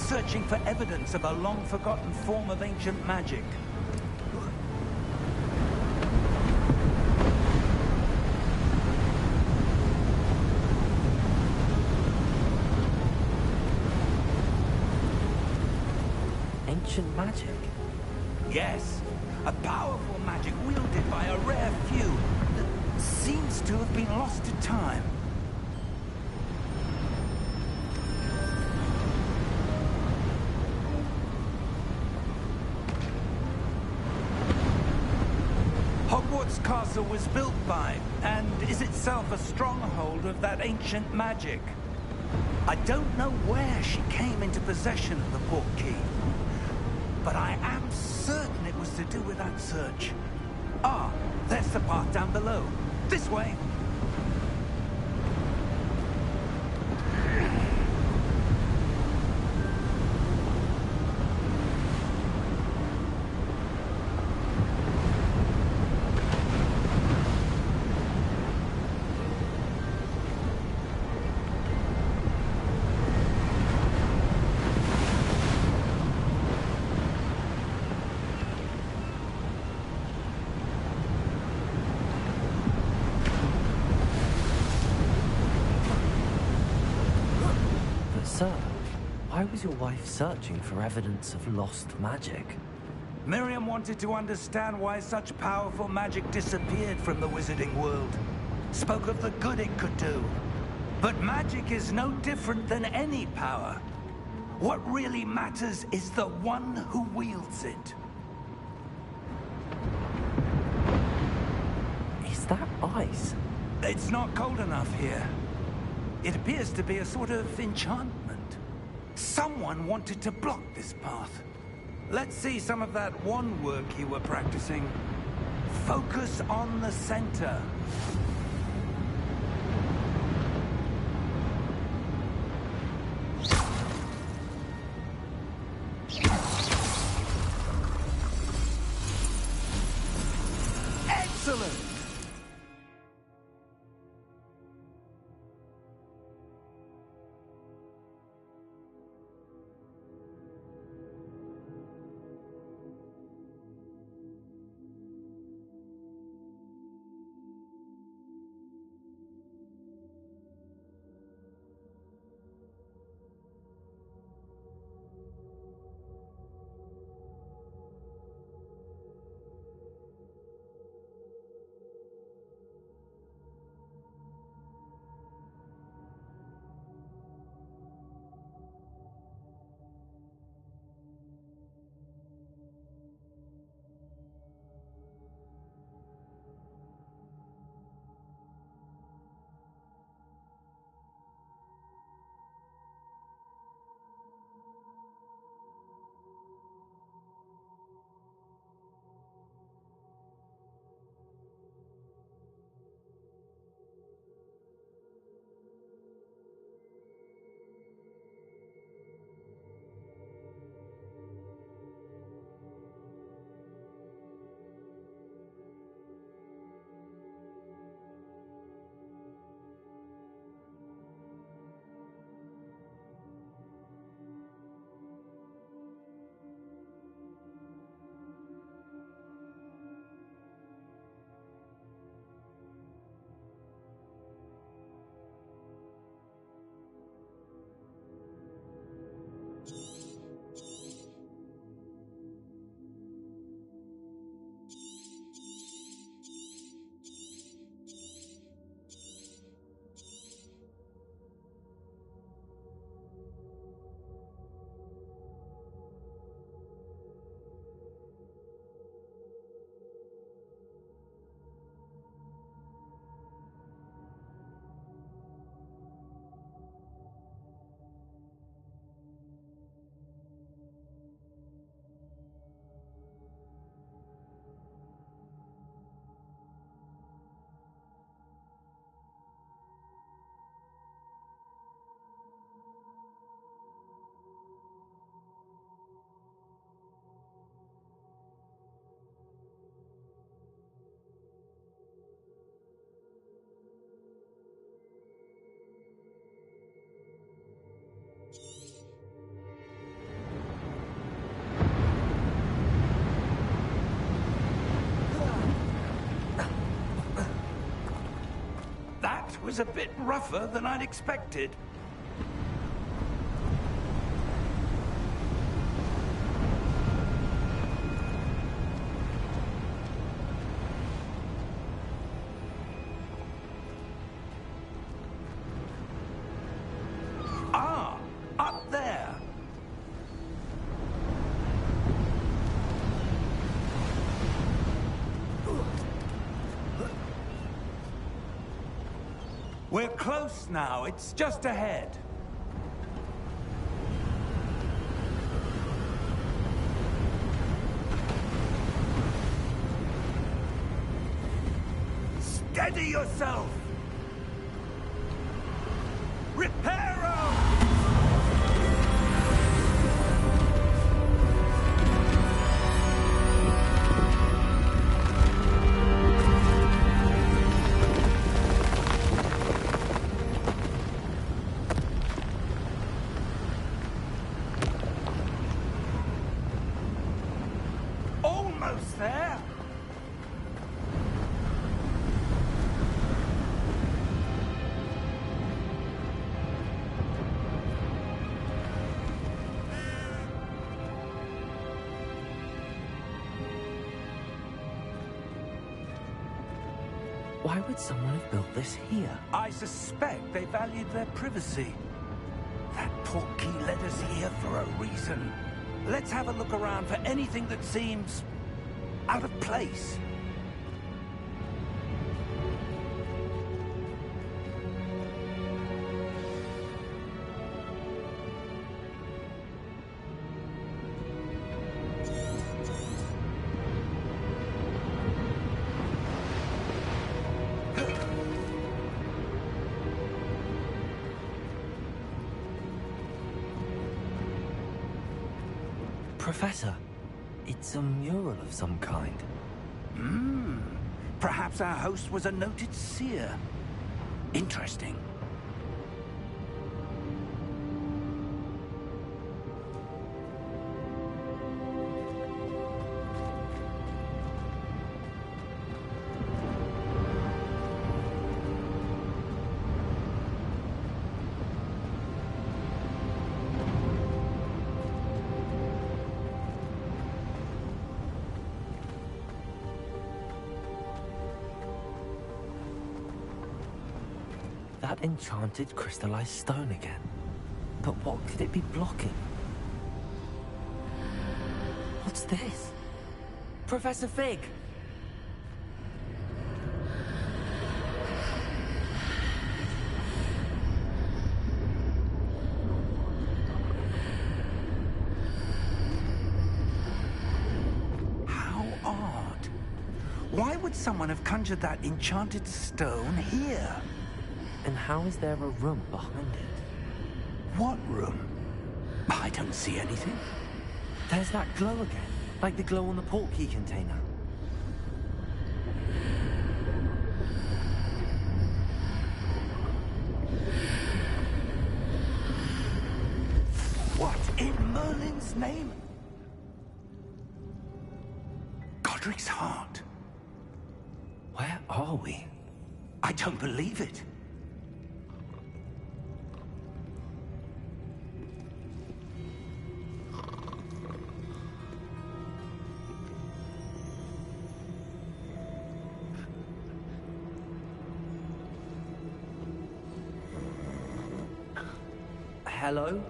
searching for evidence of a long-forgotten form of ancient magic. Ancient magic? Yes, a powerful magic wielded by a rare few that seems to have been lost to time. Hogwarts Castle was built by, and is itself a stronghold of that ancient magic. I don't know where she came into possession of the portkey, but I am certain it was to do with that search. Ah, there's the path down below. This way. Sir, why was your wife searching for evidence of lost magic? Miriam wanted to understand why such powerful magic disappeared from the wizarding world. Spoke of the good it could do. But magic is no different than any power. What really matters is the one who wields it. Is that ice? It's not cold enough here. It appears to be a sort of enchantment. Someone wanted to block this path. Let's see some of that wand work you were practicing. Focus on the center. Excellent! was a bit rougher than I'd expected. Ah, up there. We're close now. It's just ahead. Steady yourself! Reparo! Almost there. Why would someone have built this here? I suspect they valued their privacy. That portkey led us here for a reason. Let's have a look around for anything that seems out of place. Professor, it's a mural of some kind. Perhaps our host was a noted seer. Interesting. That enchanted crystallized stone again. But what could it be blocking? What's this? Professor Fig! How odd. Why would someone have conjured that enchanted stone here? And how is there a room behind it? What room? I don't see anything. There's that glow again, like the glow on the portkey container. What in Merlin's name? Godric's heart. Where are we? I don't believe it. Hello?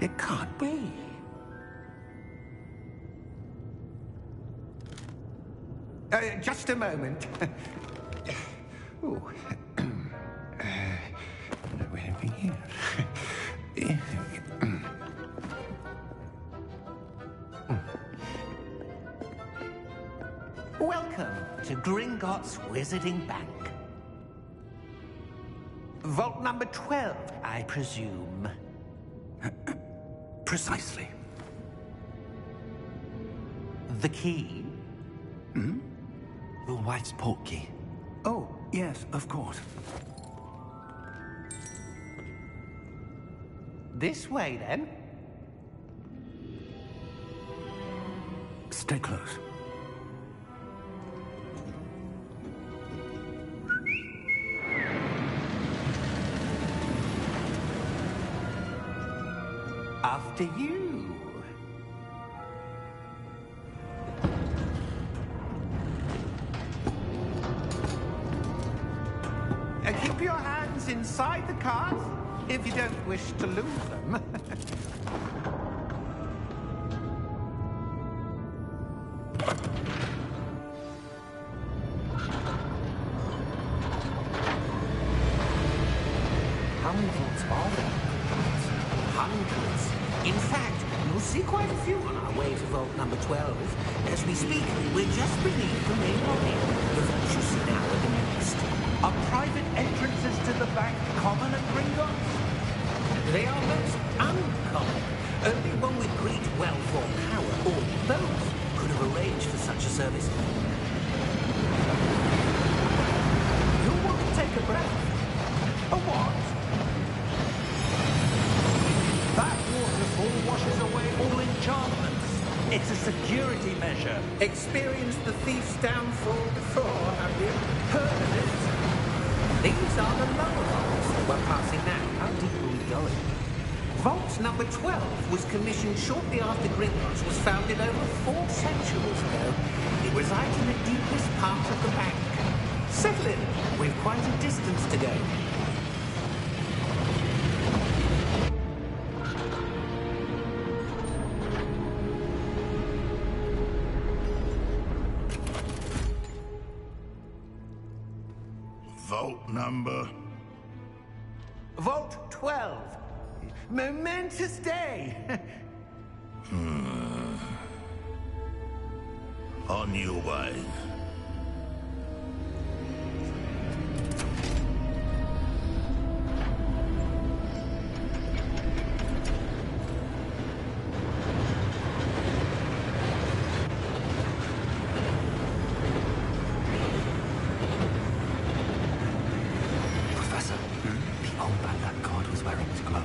It can't be. Just a moment. Ooh. Where have we here? Welcome to Gringotts Wizarding Bank. Vault number 12, I presume. Precisely. The key? Your wife's portkey. Oh, yes, of course. This way, then. Stay close. After you. Keep your hands inside the cart if you don't wish to lose them. How many vaults are there? Hundreds. In fact, you'll see quite a few on our way to vault number 12. As we speak, we're just beneath the main lobby. The vaults you see now are the next. Are private entrances to the bank common at Gringotts? They are most uncommon. Only one with great wealth or power, or both, could have arranged for such a service. You'll want to take a breath. A what? That waterfall washes away all enchantments. It's a security measure. Experienced the thief's downfall before, have you? Heard of it? These are the lower vaults that we're passing now. How deep are we going? Vault number 12 was commissioned shortly after Gringotts was founded over 4 centuries ago. It resides in the deepest part of the bank. Settle in. We've quite a distance to go. Vault number. Vault 12. Momentous day. On your way. Professor, the old band that god was wearing was glowing.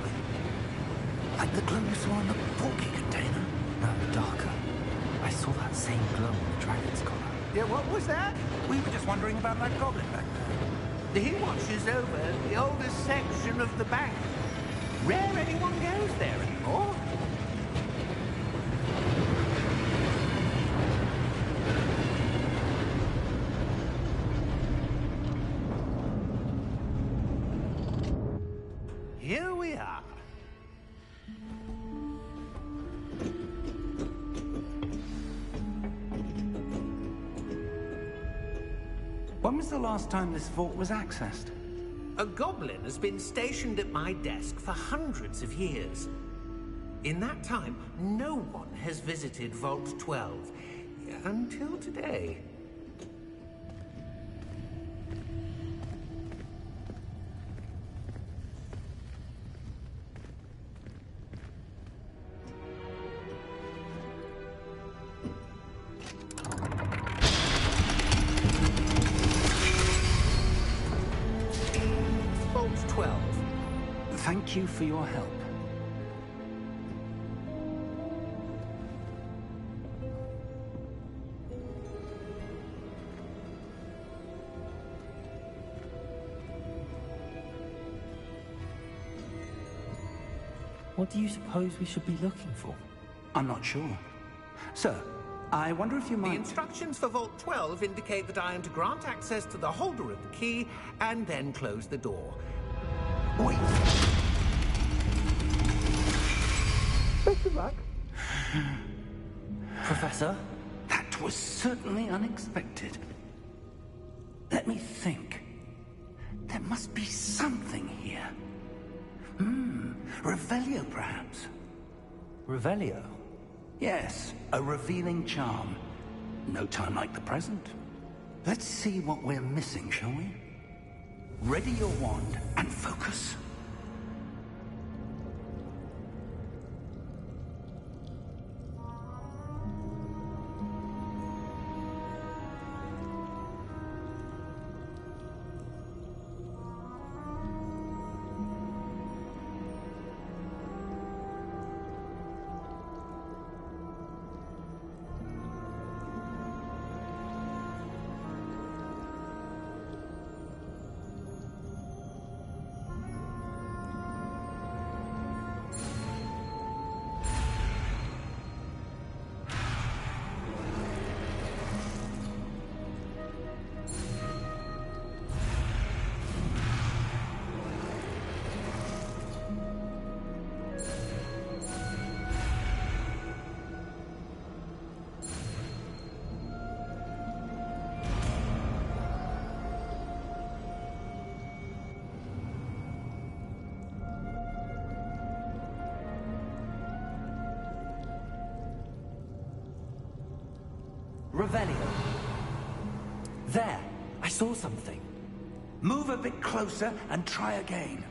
Like the glow you saw in the porky container? No, darker. I saw that same glow on the dragon's collar. Yeah, what was that? We were just wondering about that goblin back there. He watches over the oldest section of the bank. Rare anyone goes there anymore. Here we are. When was the last time this vault was accessed? A goblin has been stationed at my desk for hundreds of years. In that time, no one has visited Vault 12. Until today. Vault 12. Thank you for your help. What do you suppose we should be looking for? I'm not sure. Sir, I wonder if you The might... instructions for Vault 12 indicate that I am to grant access to the holder of the key and then close the door. Wait. Best of luck. Professor? That was certainly unexpected. Let me think. There must be something here. Revelio, perhaps. Revelio? Yes, a revealing charm. No time like the present. Let's see what we're missing, shall we? Ready your wand and focus. Revelio. There, I saw something. Move a bit closer and try again.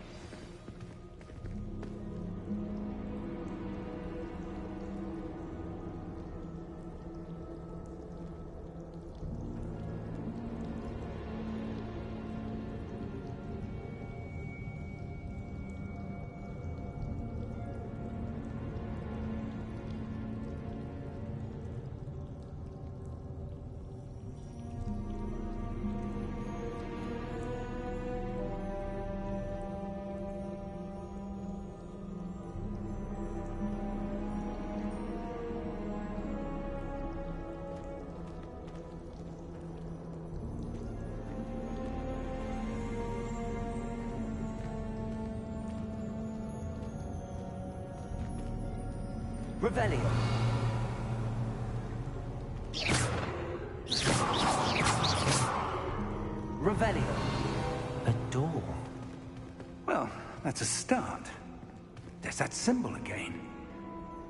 Revelio. Revelio. A door. Well, that's a start. There's that symbol again.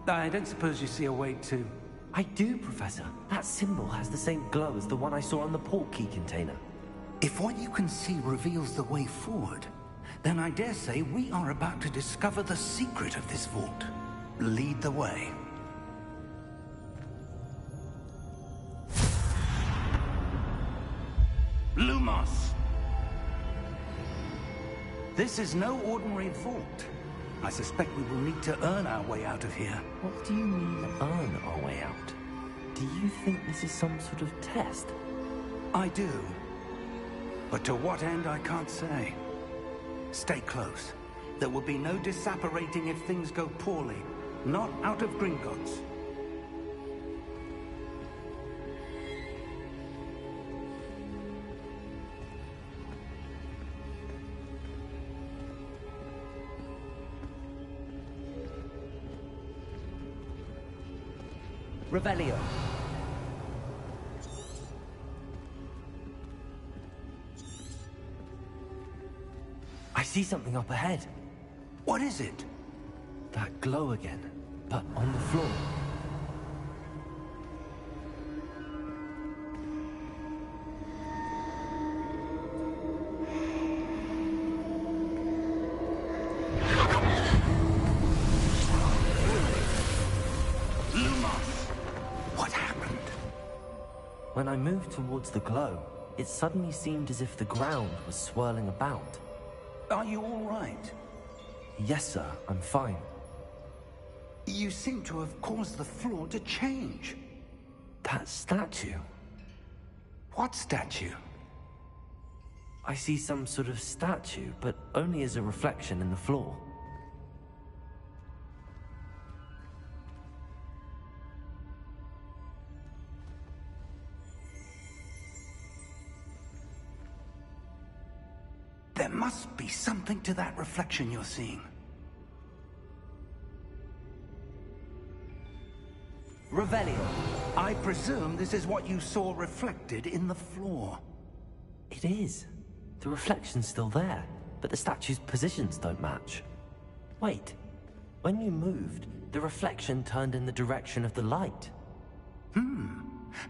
I don't suppose you see a way to... I do, Professor. That symbol has the same glow as the one I saw on the port key container. If what you can see reveals the way forward, then I dare say we are about to discover the secret of this vault. Lead the way. Lumos! This is no ordinary vault. I suspect we will need to earn our way out of here. What do you mean, earn our way out? Do you think this is some sort of test? I do. But to what end, I can't say. Stay close. There will be no disapparating if things go poorly. Not out of Gringotts. Revelio. I see something up ahead. What is it? That glow again, but on the floor. When I moved towards the glow, it suddenly seemed as if the ground was swirling about. Are you all right? Yes, sir, I'm fine. You seem to have caused the floor to change. That statue? What statue? I see some sort of statue, but only as a reflection in the floor. There must be something to that reflection you're seeing. Revelio. I presume this is what you saw reflected in the floor. It is. The reflection's still there, but the statue's positions don't match. Wait. When you moved, the reflection turned in the direction of the light.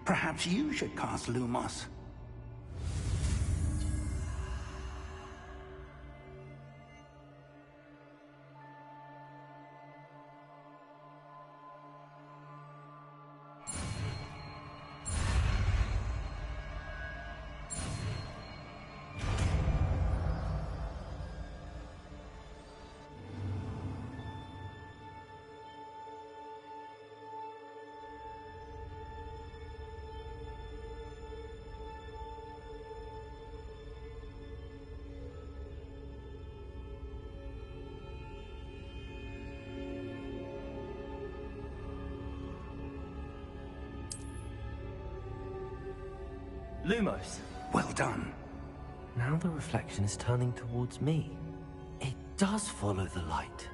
Perhaps you should cast Lumos. Lumos. Well done. Now the reflection is turning towards me. It does follow the light.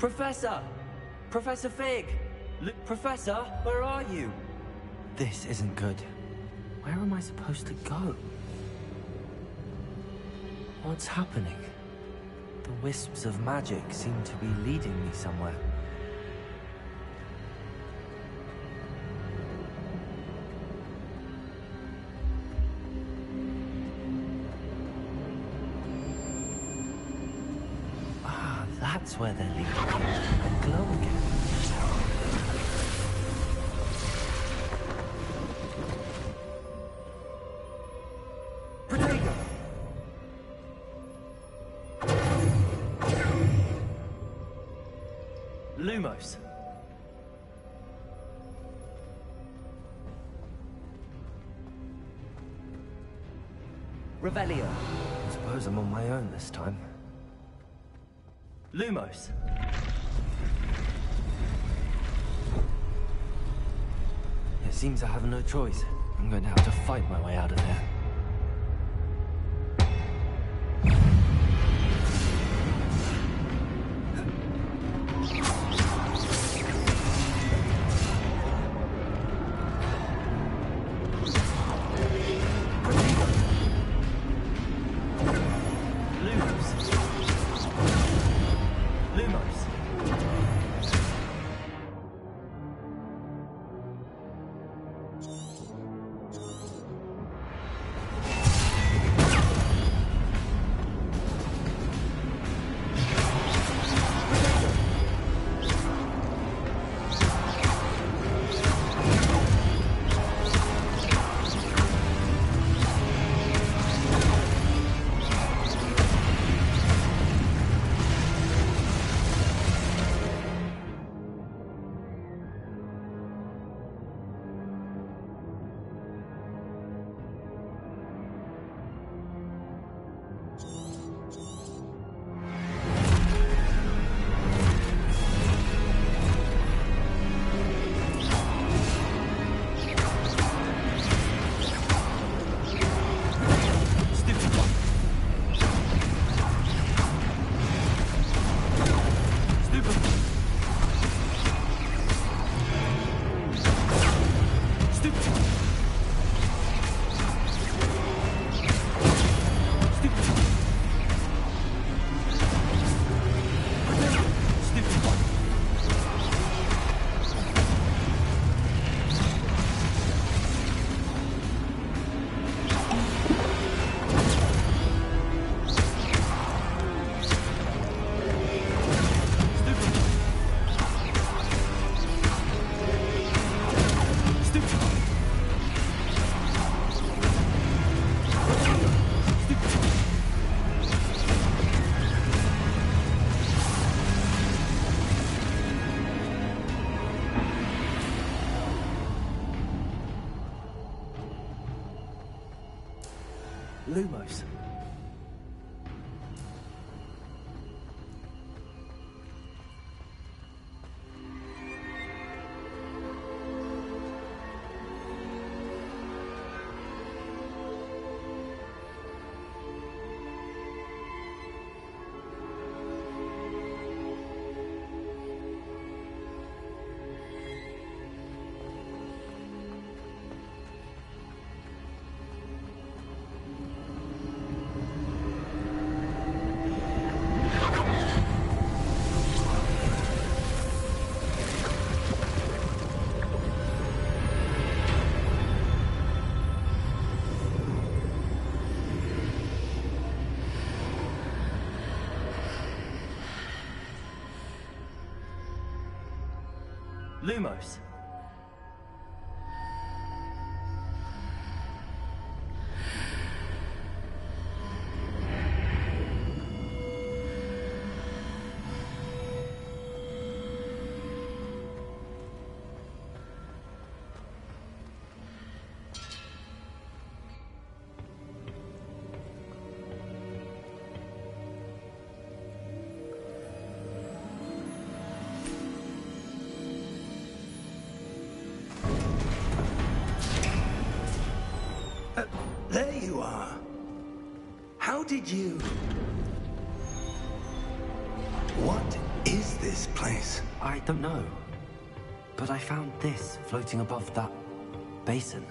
Professor! Professor Fig! Professor, where are you? This isn't good. Where am I supposed to go? What's happening? The wisps of magic seem to be leading me somewhere. Ah, that's where they're leading me. I glow again. Lumos. Revelio. I suppose I'm on my own this time. Lumos. It seems I have no choice. I'm going to have to fight my way out of there. Lumos. Lumos. There you are. How did you... What is this place? I don't know. But I found this floating above that basin.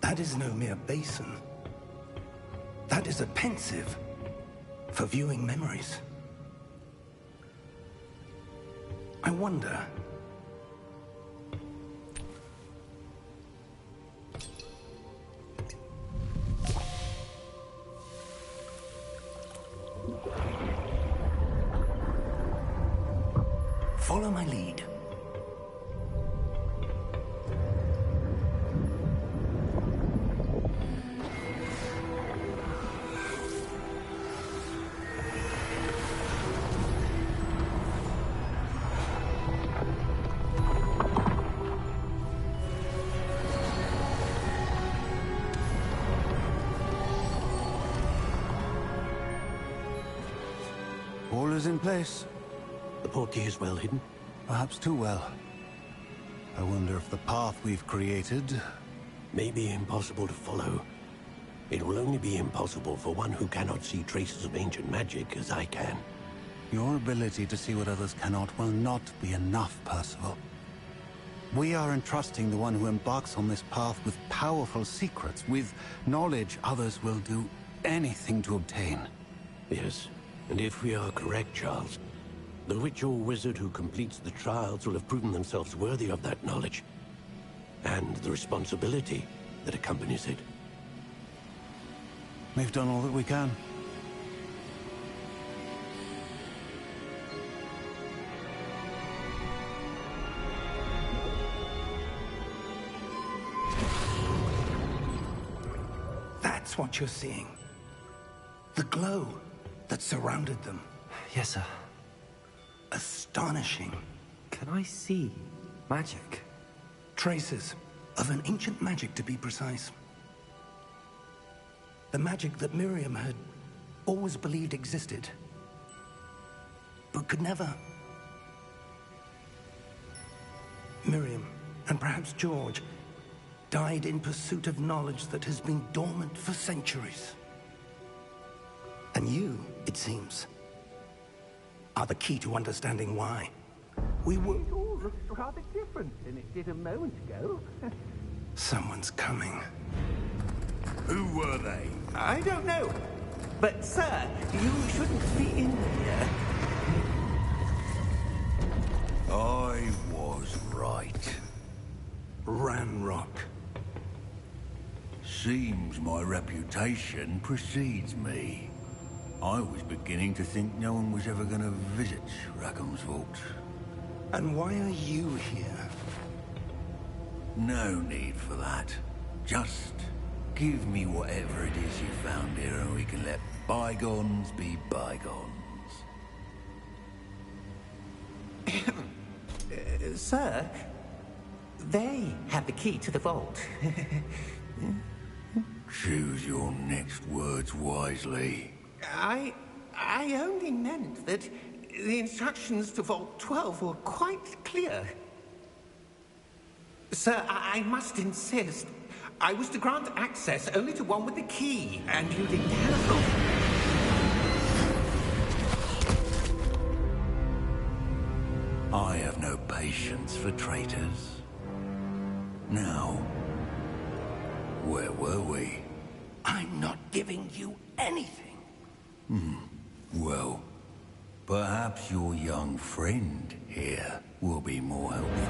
That is no mere basin. That is a pensive for viewing memories. I wonder... Follow my lead. All is in place. The portkey is well hidden. Perhaps too well. I wonder if the path we've created... May be impossible to follow. It will only be impossible for one who cannot see traces of ancient magic as I can. Your ability to see what others cannot will not be enough, Percival. We are entrusting the one who embarks on this path with powerful secrets, with knowledge others will do anything to obtain. Yes, and if we are correct, Charles, the witch or wizard who completes the trials will have proven themselves worthy of that knowledge, and the responsibility that accompanies it. We've done all that we can. That's what you're seeing. The glow that surrounded them. Yes, sir. Astonishing. Can I see magic? Traces of an ancient magic, to be precise. The magic that Miriam had always believed existed, but could never. Miriam, and perhaps George, died in pursuit of knowledge that has been dormant for centuries. And you, it seems, are the key to understanding why. We were... It all looks rather different than it did a moment ago. Someone's coming. Who were they? I don't know. But, sir, you shouldn't be in here. I was right. Ranrock. Seems my reputation precedes me. I was beginning to think no one was ever going to visit Rackham's vault. And why are you here? No need for that. Just give me whatever it is you found here and we can let bygones be bygones. Sir, they have the key to the vault. Choose your next words wisely. I only meant that the instructions to Vault 12 were quite clear. Sir, I must insist. I was to grant access only to one with the key, and you didn't have them. I have no patience for traitors. Now, where were we? I'm not giving you anything. Well, perhaps your young friend here will be more helpful.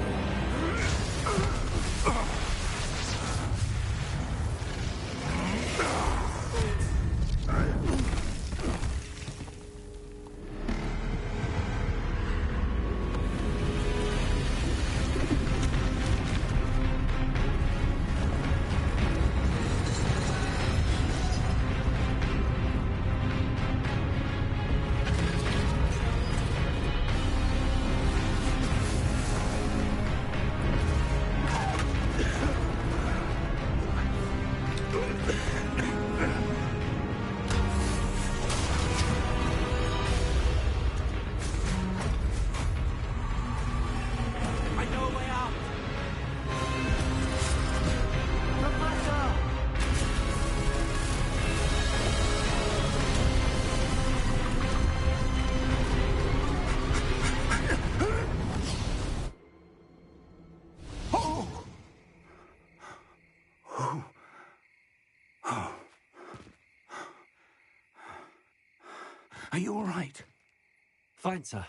Are you all right? Fine, sir.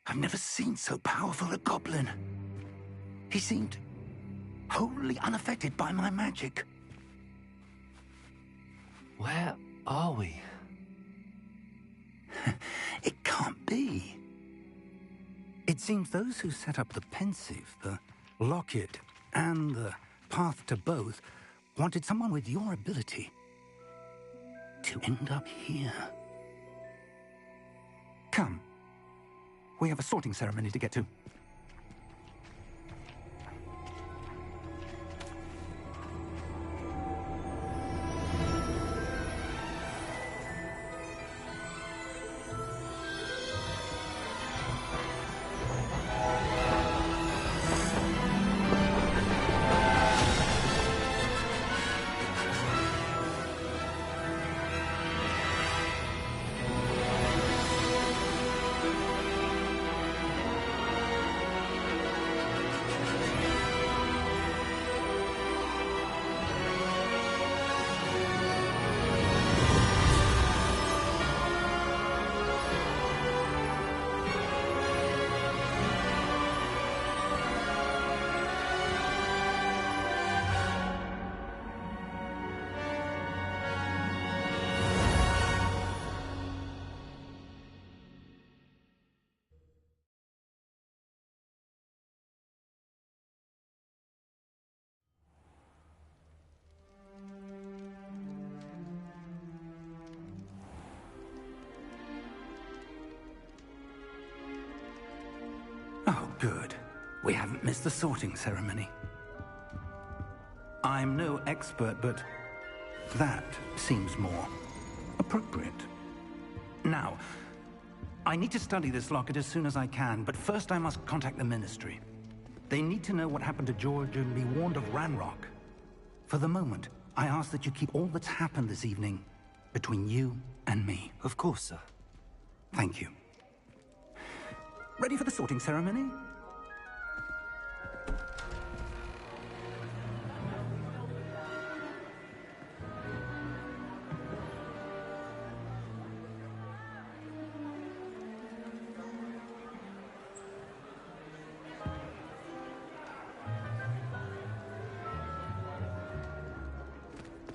I've never seen so powerful a goblin. He seemed wholly unaffected by my magic. Where are we? It can't be. It seems those who set up the pensive, the locket, and the path to both wanted someone with your ability to end up here. Come. We have a sorting ceremony to get to. Oh, good. We haven't missed the sorting ceremony. I'm no expert, but that seems more appropriate. Now, I need to study this locket as soon as I can, but first I must contact the Ministry. They need to know what happened to George and be warned of Ranrock. For the moment, I ask that you keep all that's happened this evening between you and me. Of course, sir. Thank you. Ready for the sorting ceremony?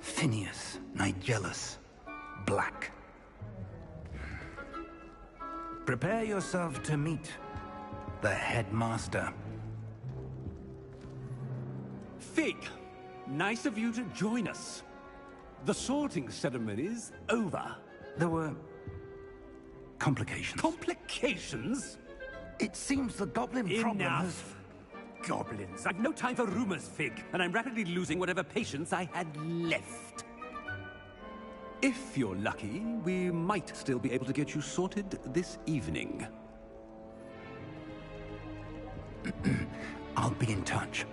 Phineas, Nigellus, Black. Prepare yourself to meet the headmaster. Fig, nice of you to join us. The sorting ceremony's over. There were complications. Complications? It seems the goblin problem has... Enough! Goblins. I've no time for rumors, Fig, and I'm rapidly losing whatever patience I had left. If you're lucky, we might still be able to get you sorted this evening. I'll be in touch.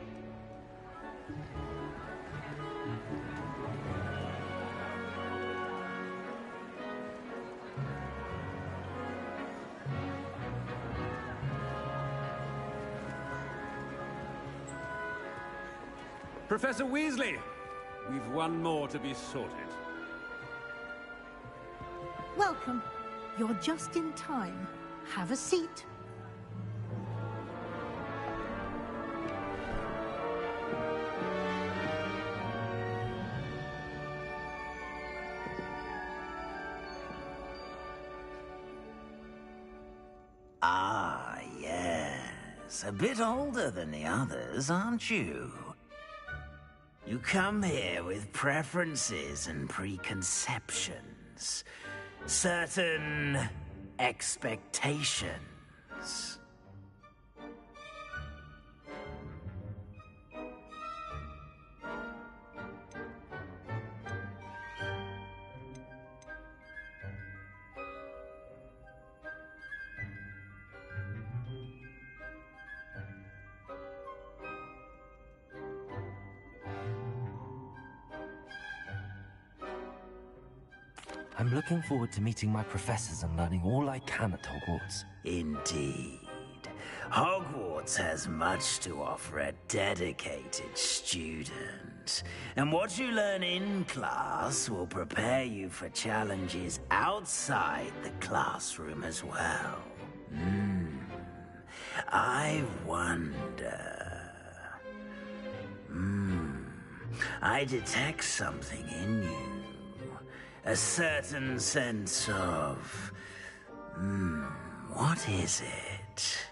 Professor Weasley, we've one more to be sorted. Welcome. You're just in time. Have a seat. Ah, yes. A bit older than the others, aren't you? You come here with preferences and preconceptions. Certain expectations. I'm looking forward to meeting my professors and learning all I can at Hogwarts. Indeed. Hogwarts has much to offer a dedicated student. And what you learn in class will prepare you for challenges outside the classroom as well. I wonder... I detect something in you. A certain sense of... what is it?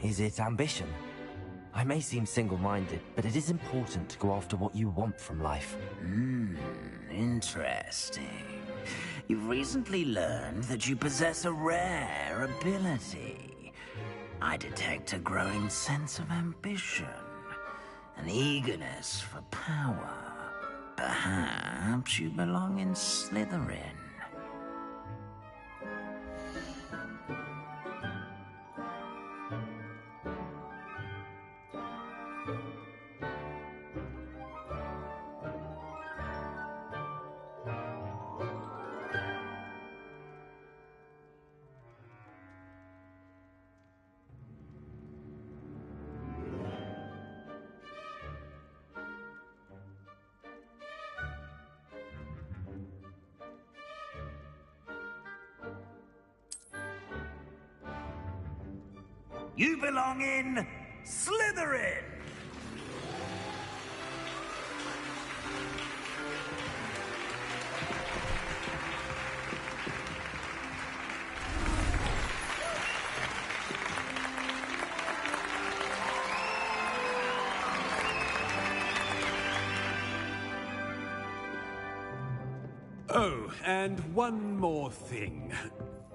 Is it ambition? I may seem single-minded, but it is important to go after what you want from life. Interesting. You've recently learned that you possess a rare ability. I detect a growing sense of ambition, an eagerness for power. Perhaps you belong in Slytherin. You belong in Slytherin! Oh, and one more thing.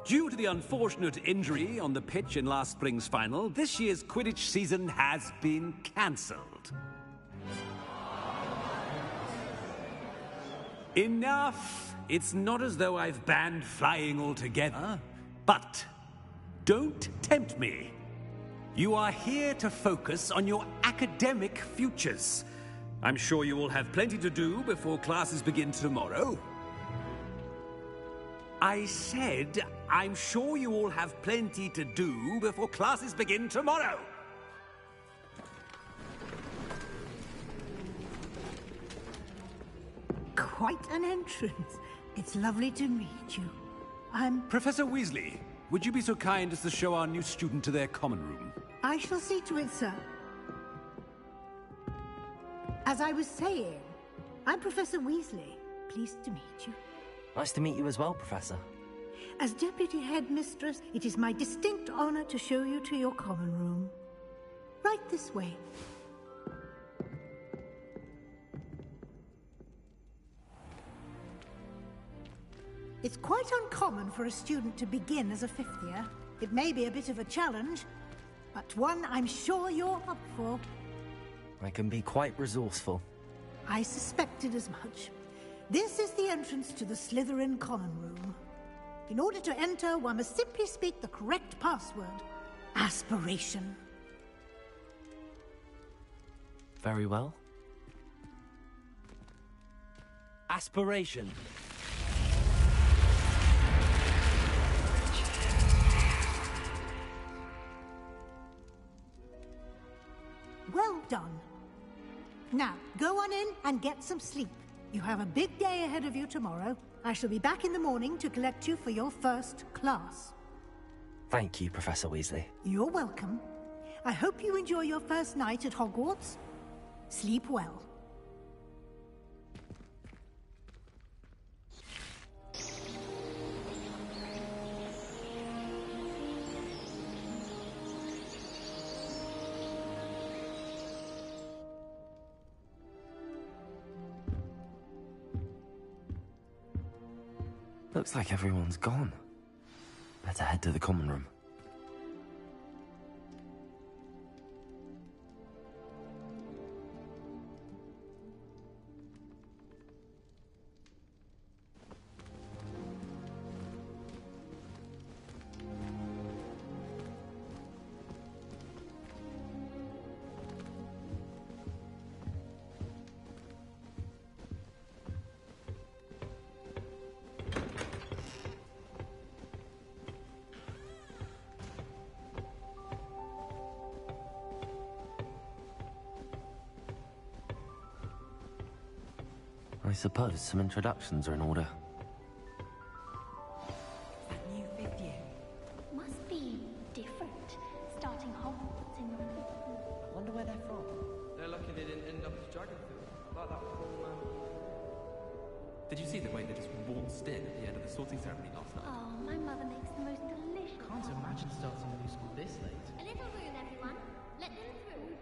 Due to the unfortunate injury on the pitch in last spring's final, this year's Quidditch season has been cancelled. Enough! It's not as though I've banned flying altogether, but don't tempt me. You are here to focus on your academic futures. I'm sure you will have plenty to do before classes begin tomorrow. I said, I'm sure you all have plenty to do before classes begin tomorrow. Quite an entrance. It's lovely to meet you. Professor Weasley, would you be so kind as to show our new student to their common room? I shall see to it, sir. As I was saying, I'm Professor Weasley. Pleased to meet you. Nice to meet you as well, Professor. As Deputy Headmistress, it is my distinct honor to show you to your common room. Right this way. It's quite uncommon for a student to begin as a fifth year. It may be a bit of a challenge, but one I'm sure you're up for. I can be quite resourceful. I suspected as much. This is the entrance to the Slytherin common room. In order to enter, one must simply speak the correct password. Aspiration. Very well. Aspiration. Well done. Now, go on in and get some sleep. You have a big day ahead of you tomorrow. I shall be back in the morning to collect you for your first class. Thank you, Professor Weasley. You're welcome. I hope you enjoy your first night at Hogwarts. Sleep well. Looks like everyone's gone. Better head to the common room. I suppose some introductions are in order. That new fifth year must be different. Starting Hogwarts in your fifth year. Wonder where they're from. They're lucky they didn't end up as Dragonfield, like that whole Did you see the way they just waltzed in at the end of the sorting ceremony last night? Oh, my mother makes the most delicious. Can't imagine starting a new school this late. A little room, everyone. Let them through.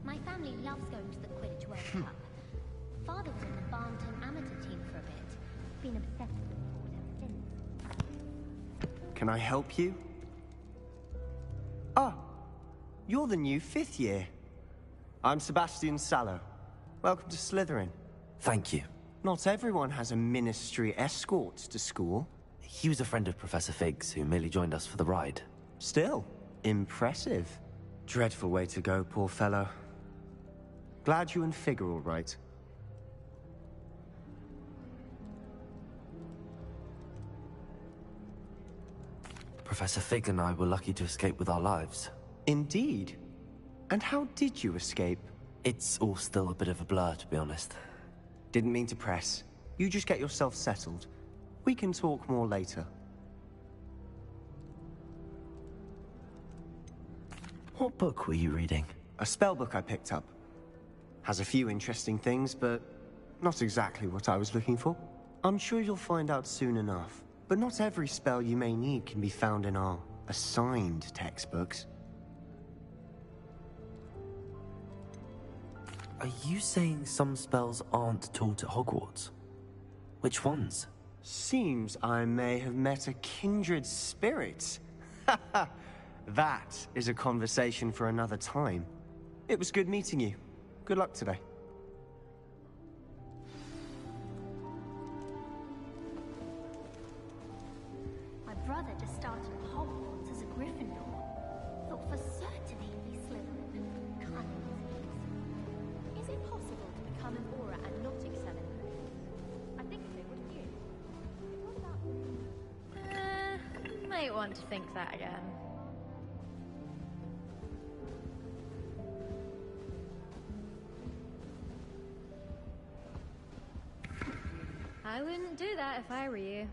My family loves going to the Quidditch World Cup. Father was on the Barnton amateur team for a bit. Been obsessed with the sport ever since. Can I help you? Ah, you're the new fifth year. I'm Sebastian Sallow. Welcome to Slytherin. Thank you. Not everyone has a ministry escort to school. He was a friend of Professor Fig's who merely joined us for the ride. Still, impressive. Dreadful way to go, poor fellow. Glad you and Fig are all right. Professor Fig and I were lucky to escape with our lives. Indeed. And how did you escape? It's all still a bit of a blur, to be honest. Didn't mean to press. You just get yourself settled. We can talk more later. What book were you reading? A spell book I picked up. Has a few interesting things, but Not exactly what I was looking for. I'm sure you'll find out soon enough. But not every spell you may need can be found in our assigned textbooks. Are you saying some spells aren't taught at Hogwarts? Which ones? Seems I may have met a kindred spirit. That is a conversation for another time. It was good meeting you. Good luck today. My brother just started at Hogwarts as a Gryffindor. Thought for certain he'd be Slytherin. Cunning as he is. Is it possible to become an aura and not excel in it? I think so, wouldn't you? What about... Might want to think that again. I wouldn't do that if I were you.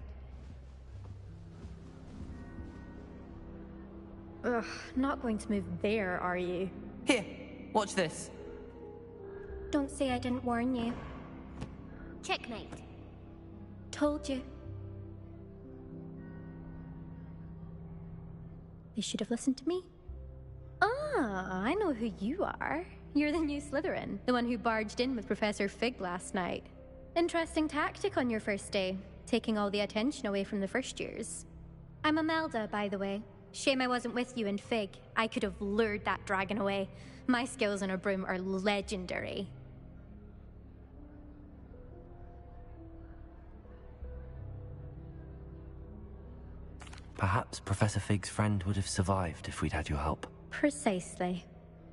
Ugh, not going to move there, are you? Here, watch this. Don't say I didn't warn you. Checkmate. Told you. They should have listened to me. Ah, I know who you are. You're the new Slytherin, the one who barged in with Professor Fig last night. Interesting tactic on your first day, taking all the attention away from the first years. I'm Imelda, by the way. Shame I wasn't with you in Fig. I could have lured that dragon away. My skills on a broom are legendary. Perhaps Professor Fig's friend would have survived if we'd had your help. Precisely.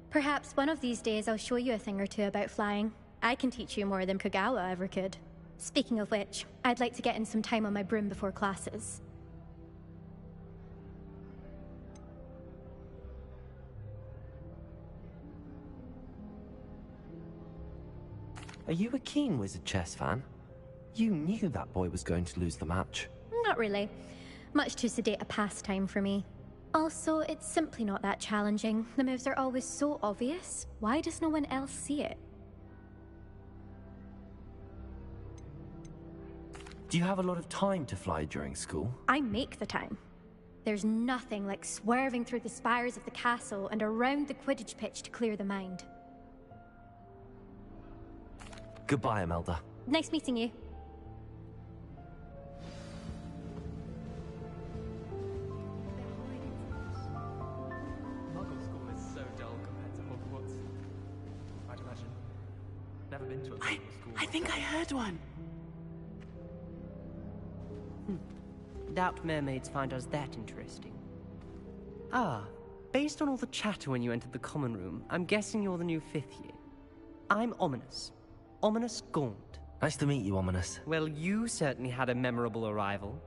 Perhaps one of these days I'll show you a thing or two about flying. I can teach you more than Kogawa ever could. Speaking of which, I'd like to get in some time on my broom before classes. Are you a keen Wizard chess fan? You knew that boy was going to lose the match. Not really. Much too sedate a pastime for me. Also, it's simply not that challenging. The moves are always so obvious. Why does no one else see it? Do you have a lot of time to fly during school? I make the time. There's nothing like swerving through the spires of the castle and around the Quidditch pitch to clear the mind. Goodbye, Imelda. Nice meeting you. Muggle school is so dull compared to Hogwarts. I'd imagine. Never been to a Muggle school. I think I heard one. Doubt mermaids find us that interesting. Ah, based on all the chatter when you entered the common room, I'm guessing you're the new 5th year. I'm Ominous. Ominous Gaunt. Nice to meet you, Ominous. Well, you certainly had a memorable arrival.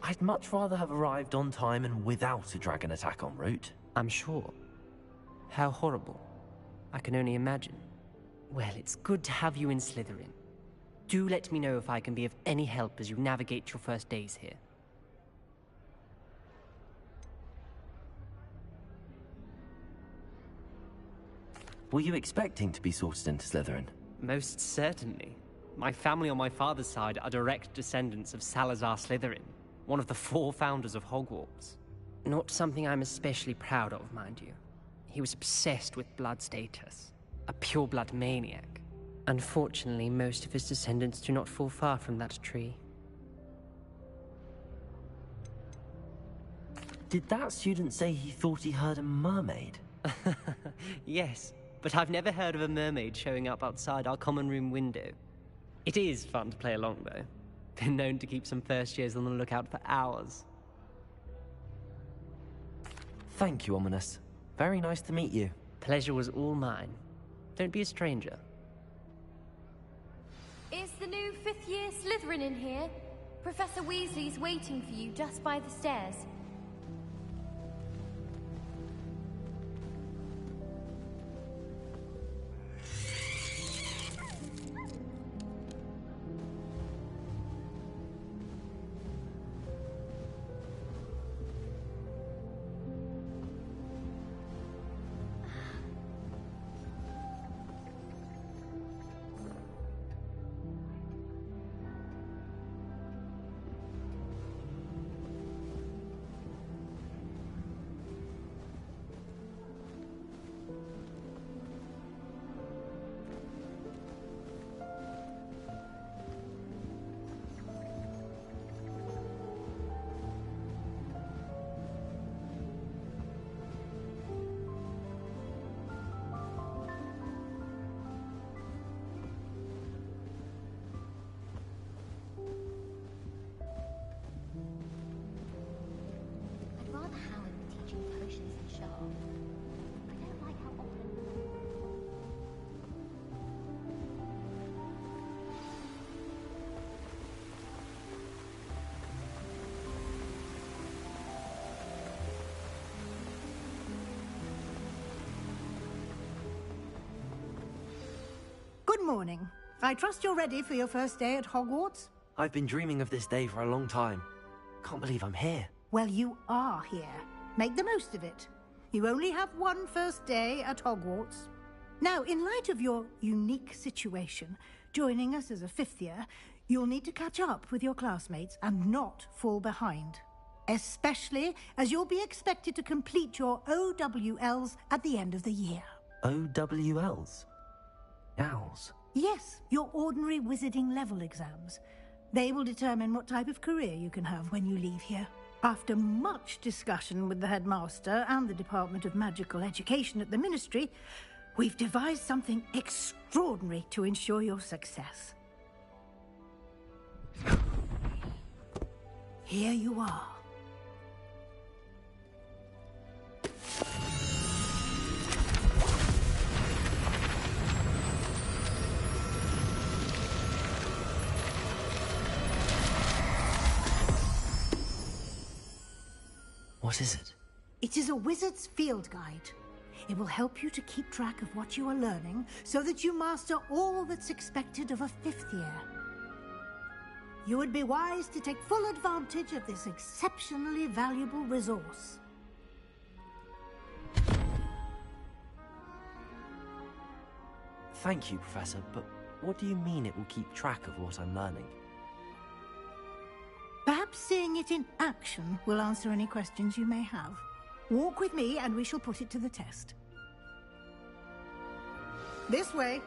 I'd much rather have arrived on time and without a dragon attack en route. I'm sure. How horrible. I can only imagine. Well, it's good to have you in Slytherin. Do let me know if I can be of any help as you navigate your first days here. Were you expecting to be sorted into Slytherin? Most certainly. My family on my father's side are direct descendants of Salazar Slytherin, one of the 4 founders of Hogwarts. Not something I'm especially proud of, mind you. He was obsessed with blood status, a pure-blood maniac. Unfortunately, most of his descendants do not fall far from that tree. Did that student say he thought he heard a mermaid? Yes, but I've never heard of a mermaid showing up outside our common room window. It is fun to play along, though. Been known to keep some first years on the lookout for hours. Thank you, Ominous. Very nice to meet you. Pleasure was all mine. Don't be a stranger. Is the new 5th year Slytherin in here? Professor Weasley's waiting for you just by the stairs. are. I don't like how often... Good morning. I trust you're ready for your first day at Hogwarts? I've been dreaming of this day for a long time. Can't believe I'm here. Well, you are here. Make the most of it. You only have one first day at Hogwarts. Now, in light of your unique situation, joining us as a fifth year, you'll need to catch up with your classmates and not fall behind. Especially as you'll be expected to complete your OWLs at the end of the year. OWLs? Owls? Yes, your ordinary wizarding level exams. They will determine what type of career you can have when you leave here. After much discussion with the headmaster and the Department of Magical Education at the Ministry, we've devised something extraordinary to ensure your success. Here you are. What is it? It is a wizard's field guide. It will help you to keep track of what you are learning so that you master all that's expected of a fifth year. You would be wise to take full advantage of this exceptionally valuable resource. Thank you, Professor, but what do you mean it will keep track of what I'm learning? Perhaps seeing it in action will answer any questions you may have. Walk with me and we shall put it to the test. This way.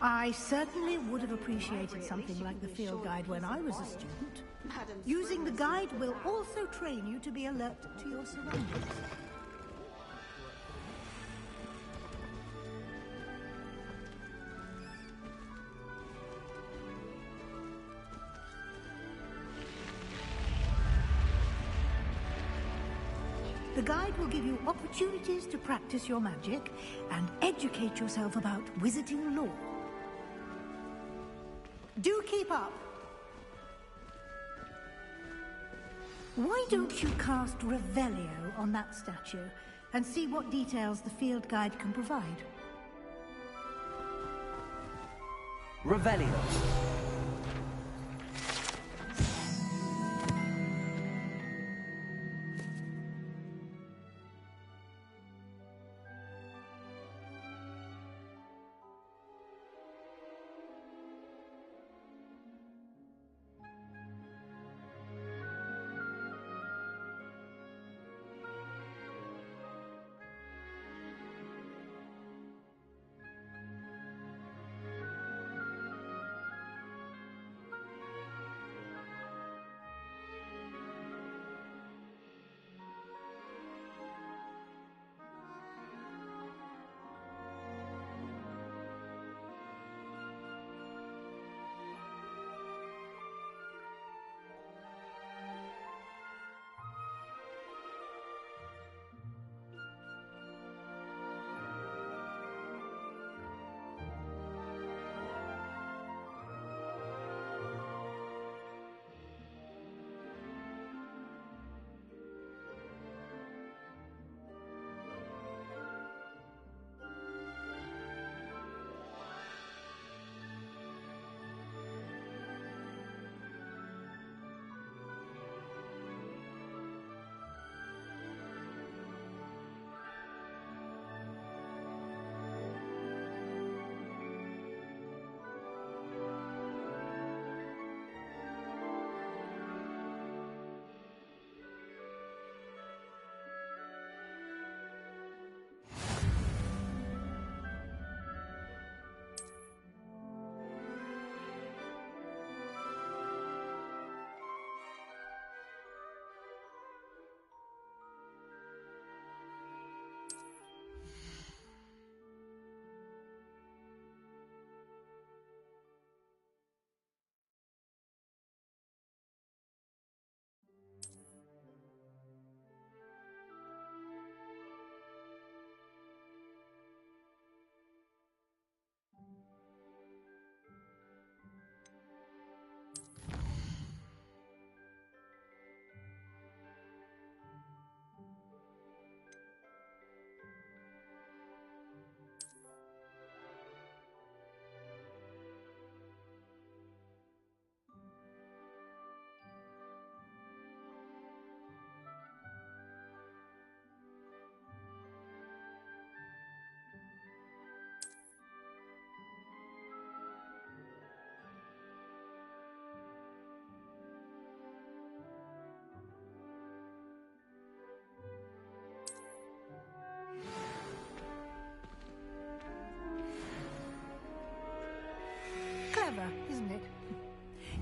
I certainly would have appreciated something like the field guide when I was a student. Using the guide will also train you to be alert to your surroundings. The guide will give you opportunities to practice your magic and educate yourself about wizarding lore. Do keep up! Why don't you cast Revelio on that statue and see what details the field guide can provide? Revelio.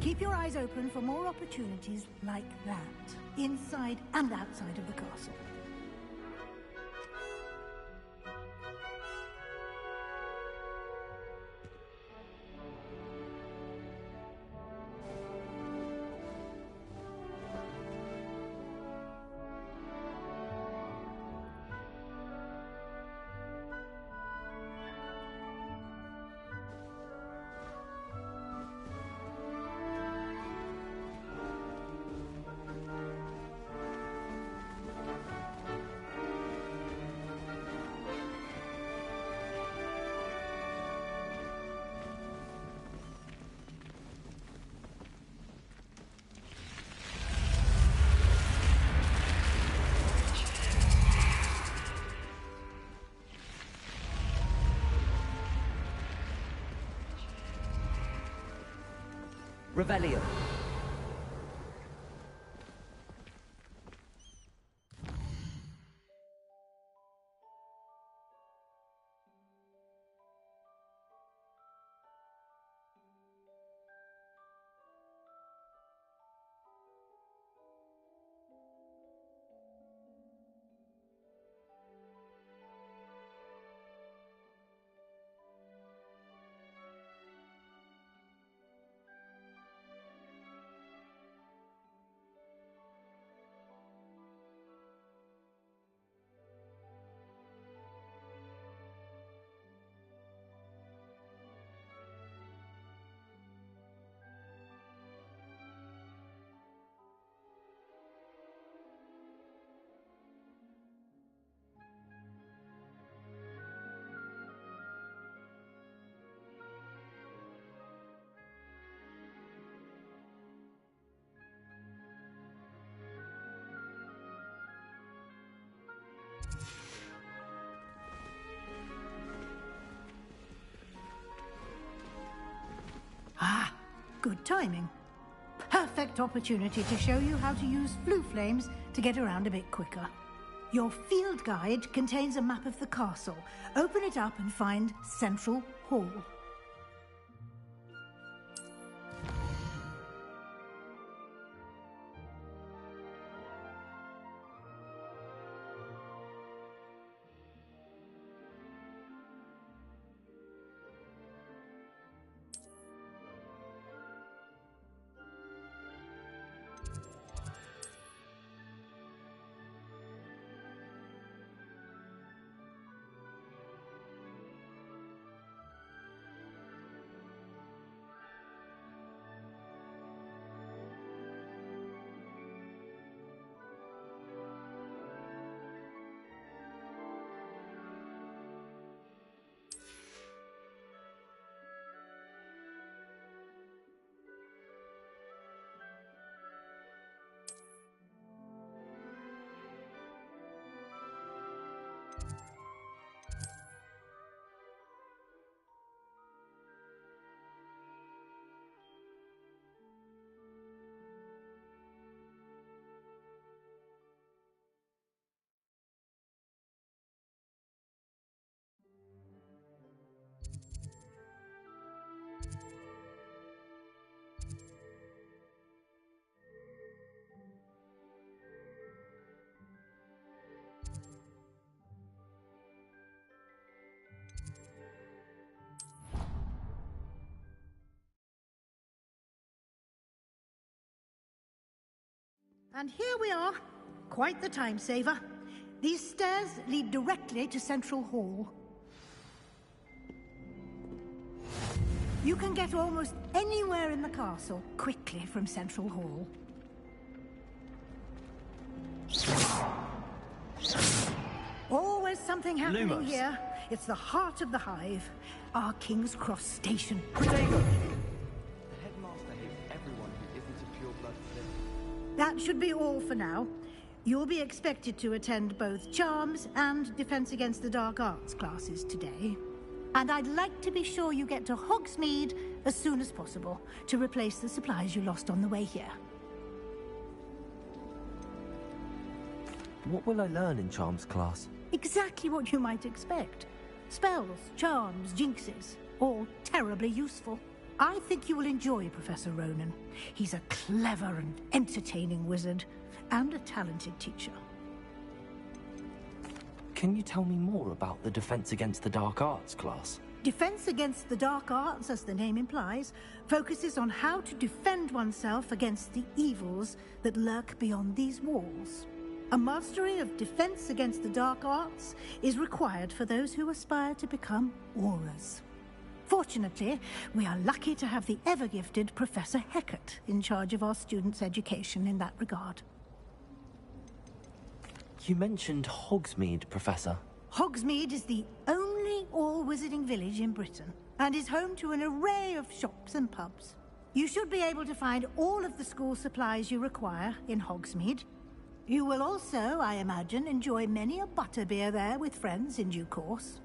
Keep your eyes open for more opportunities like that, inside and outside of the castle. Revelio. Ah, good timing. Perfect opportunity to show you how to use flue flames to get around a bit quicker. Your field guide contains a map of the castle. Open it up and find Central Hall. And here we are. Quite the time saver. These stairs lead directly to Central Hall. You can get almost anywhere in the castle quickly from Central Hall. Always something happening Lumos. here. It's the heart of the hive. Our King's Cross station. The headmaster hates everyone who isn't a pure-blood Slytherin. That should be all for now. You'll be expected to attend both Charms and Defense Against the Dark Arts classes today. And I'd like to be sure you get to Hogsmeade as soon as possible to replace the supplies you lost on the way here. What will I learn in Charms class? Exactly what you might expect. Spells, charms, jinxes, all terribly useful. I think you will enjoy Professor Ronan. He's a clever and entertaining wizard, and a talented teacher. Can you tell me more about the Defense Against the Dark Arts class? Defense Against the Dark Arts, as the name implies, focuses on how to defend oneself against the evils that lurk beyond these walls. A mastery of Defense Against the Dark Arts is required for those who aspire to become auras. Fortunately, we are lucky to have the ever-gifted Professor Hecat in charge of our students' education in that regard. You mentioned Hogsmeade, Professor. Hogsmeade is the only all-wizarding village in Britain, and is home to an array of shops and pubs. You should be able to find all of the school supplies you require in Hogsmeade. You will also, I imagine, enjoy many a butterbeer there with friends in due course.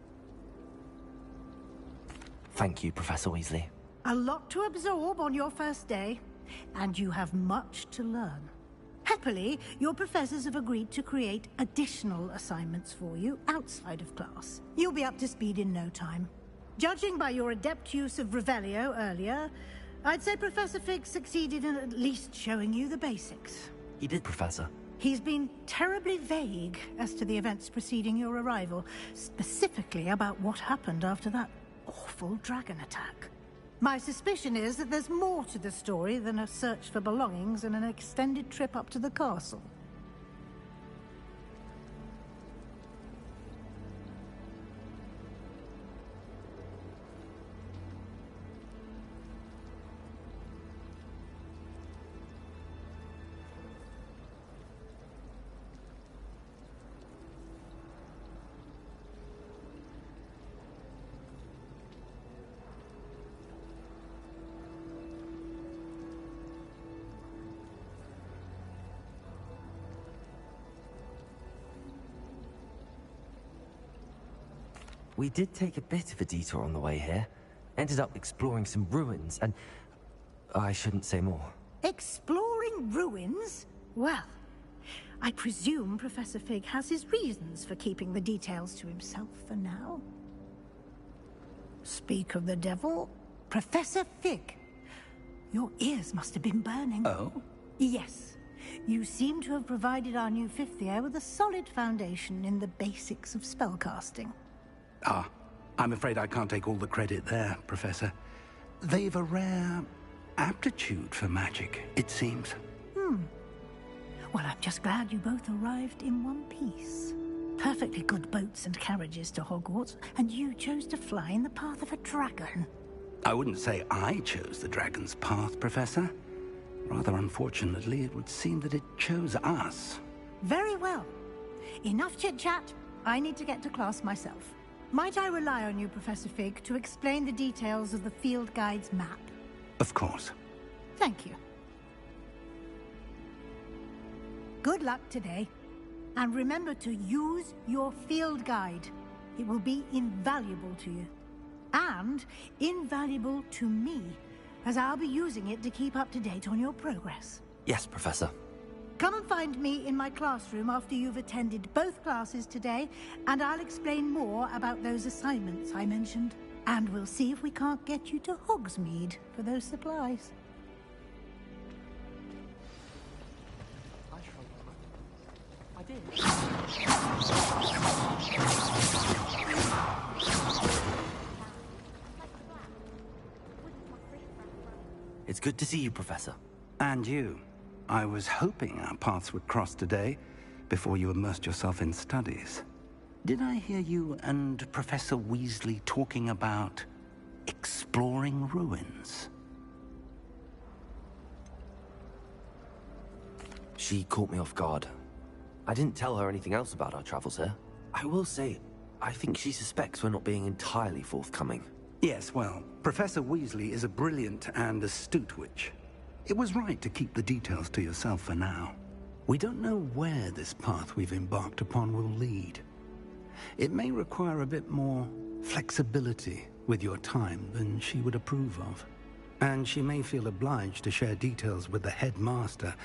Thank you, Professor Weasley. A lot to absorb on your first day, and you have much to learn. Happily, your professors have agreed to create additional assignments for you outside of class. You'll be up to speed in no time. Judging by your adept use of Revelio earlier, I'd say Professor Fig succeeded in at least showing you the basics. He did, Professor. He's been terribly vague as to the events preceding your arrival, specifically about what happened after that awful dragon attack. My suspicion is that there's more to the story than a search for belongings and an extended trip up to the castle. We did take a bit of a detour on the way here. Ended up exploring some ruins, and I shouldn't say more. Exploring ruins? Well, I presume Professor Fig has his reasons for keeping the details to himself for now. Speak of the devil, Professor Fig. Your ears must have been burning. Oh? Yes. You seem to have provided our new fifth year with a solid foundation in the basics of spellcasting. Ah, I'm afraid I can't take all the credit there, Professor. They've a rare aptitude for magic, it seems. Well, I'm just glad you both arrived in one piece. Perfectly good boats and carriages to Hogwarts, and you chose to fly in the path of a dragon. I wouldn't say I chose the dragon's path, Professor. Rather unfortunately, it would seem that it chose us. Very well. Enough chit-chat. I need to get to class myself. Might I rely on you, Professor Fig, to explain the details of the field guide's map? Of course. Thank you. Good luck today. And remember to use your field guide. It will be invaluable to you. And invaluable to me, as I'll be using it to keep up to date on your progress. Yes, Professor. Come and find me in my classroom after you've attended both classes today, and I'll explain more about those assignments I mentioned. And we'll see if we can't get you to Hogsmeade for those supplies. I did. It's good to see you, Professor. And you. I was hoping our paths would cross today, before you immersed yourself in studies. Did I hear you and Professor Weasley talking about exploring ruins? She caught me off guard. I didn't tell her anything else about our travels here. I will say, I think she suspects we're not being entirely forthcoming. Yes, well, Professor Weasley is a brilliant and astute witch. It was right to keep the details to yourself for now. We don't know where this path we've embarked upon will lead. It may require a bit more flexibility with your time than she would approve of. And she may feel obliged to share details with the headmaster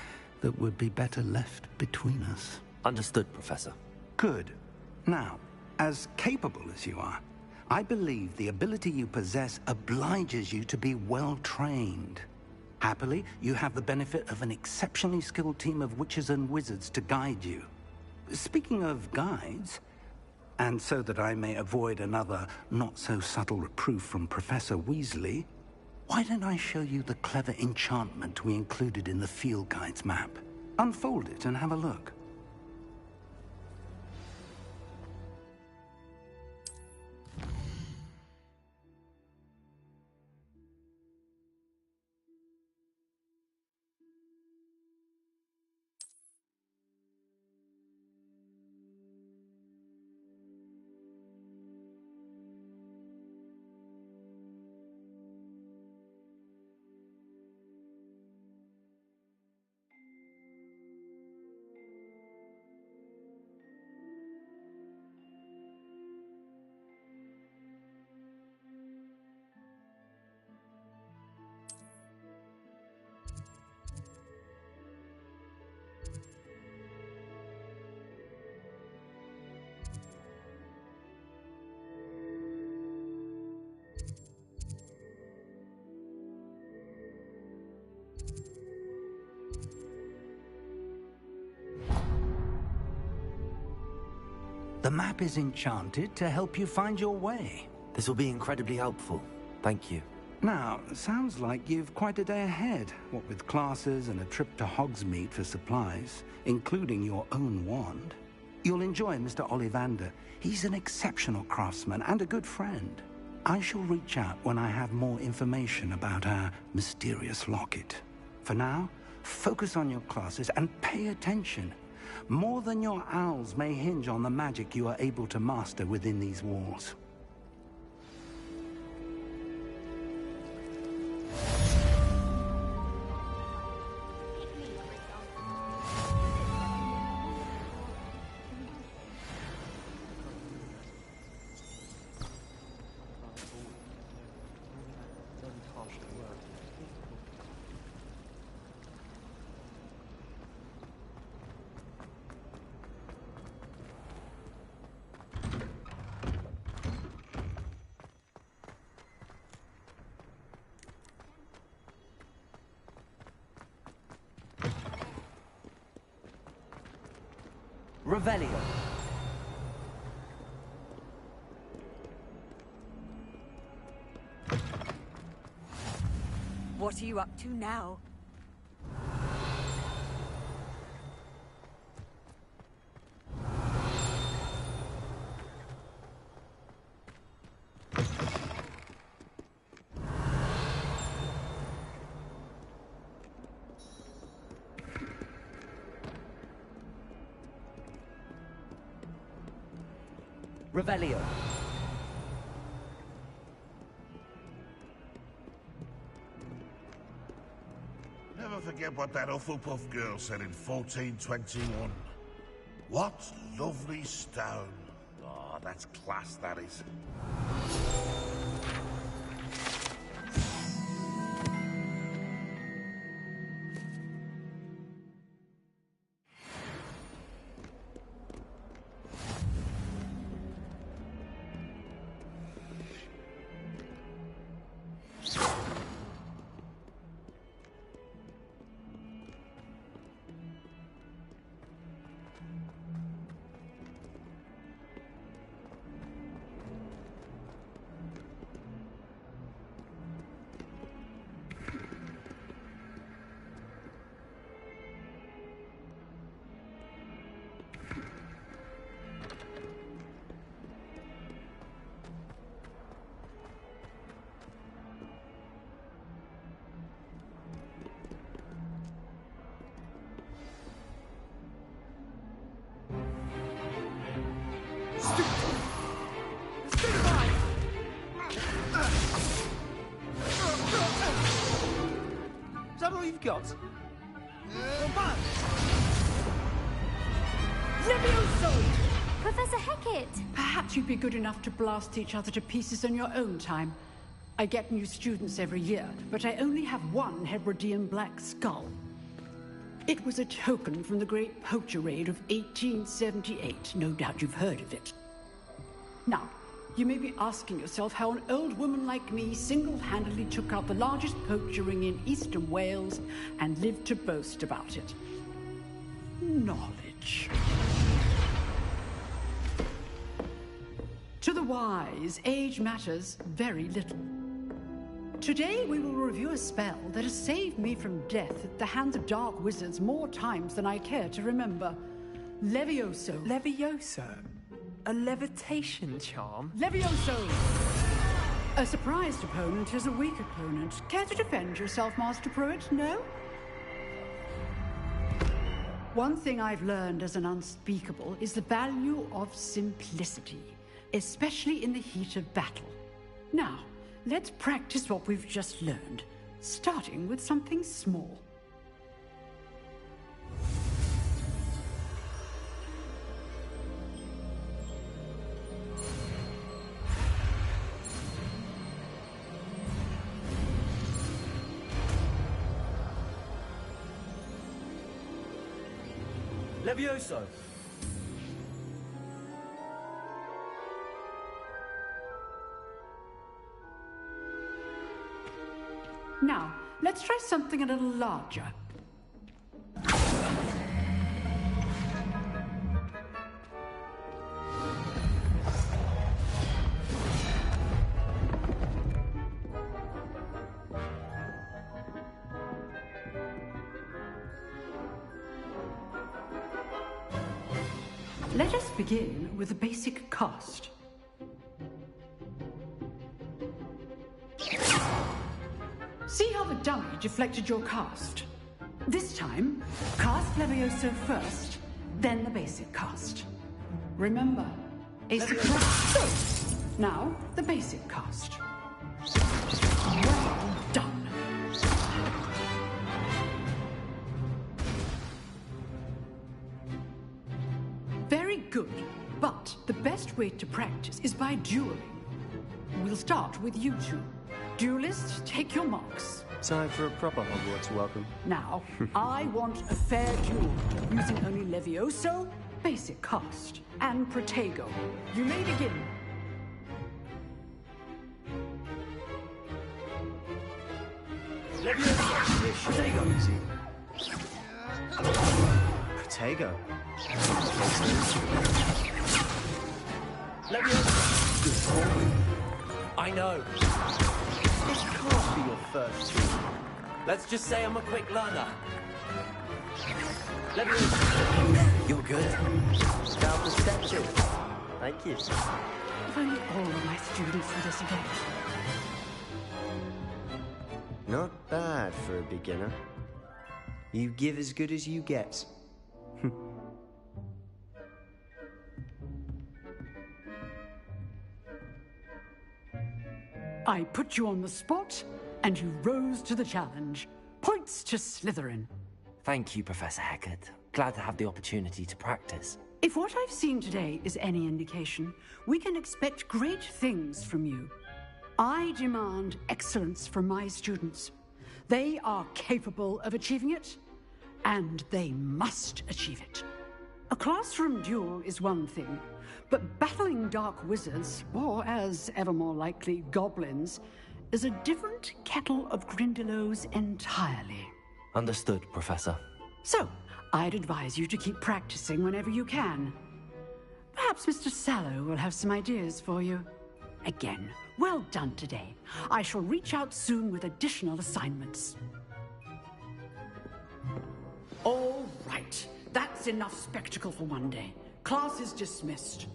that would be better left between us. Understood, Professor. Good. Now, as capable as you are, I believe the ability you possess obliges you to be well-trained. Happily, you have the benefit of an exceptionally skilled team of witches and wizards to guide you. Speaking of guides, and so that I may avoid another not-so-subtle reproof from Professor Weasley, why don't I show you the clever enchantment we included in the field guide's map? Unfold it and have a look. The map is enchanted to help you find your way. This will be incredibly helpful. Thank you. Now, sounds like you've quite a day ahead, what with classes and a trip to Hogsmeade for supplies, including your own wand. You'll enjoy Mr. Ollivander. He's an exceptional craftsman and a good friend. I shall reach out when I have more information about our mysterious locket. For now, focus on your classes and pay attention. More than your owls may hinge on the magic you are able to master within these walls. Revelio. What are you up to now? Revelio. Never forget what that Hufflepuff girl said in 1421. What lovely stone. Oh, that's class, that is. Is that all you've got? Professor Hecat! Perhaps you'd be good enough to blast each other to pieces on your own time. I get new students every year, but I only have one Hebridean black skull. It was a token from the Great Poacher Raid of 1878. No doubt you've heard of it. Now, You may be asking yourself how an old woman like me single-handedly took out the largest poacher ring in eastern Wales and lived to boast about it. Knowledge. To the wise, age matters very little. Today we will review a spell that has saved me from death at the hands of dark wizards more times than I care to remember. Levioso. Levioso? A levitation charm? Levioso! A surprised opponent is a weak opponent. Care to defend yourself, Master Pruitt? No? One thing I've learned as an unspeakable is the value of simplicity, especially in the heat of battle. Now, let's practice what we've just learned, starting with something small. Levioso! Now, let's try something a little larger. Let us begin with the basic cast. See how the dummy deflected your cast? This time, cast Levioso first, then the basic cast. Remember, a surprise. Now, the basic cast. Well done. Very good, but the best way to practice is by dueling. We'll start with you two. Duelists, take your marks. Time for a proper Hogwarts welcome. Now, I want a fair duel, using only Levioso, basic cast, and Protego. You may begin. Levioso! Protego! Easy. Protego. Levioso! Good call. I know. This can't be your first treat. Let's just say I'm a quick learner. Levioso! You're good. Now perceptive. Thank you. If only all of my students were this again. Not bad for a beginner. You give as good as you get. I put you on the spot, and you rose to the challenge. Points to Slytherin. Thank you, Professor Hecat. Glad to have the opportunity to practice. If what I've seen today is any indication, we can expect great things from you. I demand excellence from my students. They are capable of achieving it, and they must achieve it. A classroom duel is one thing, but battling dark wizards, or as ever more likely, goblins, is a different kettle of Grindylows entirely. Understood, Professor. So, I'd advise you to keep practicing whenever you can. Perhaps Mr. Sallow will have some ideas for you. Again, well done today. I shall reach out soon with additional assignments. All right. That's enough spectacle for one day. Class is dismissed.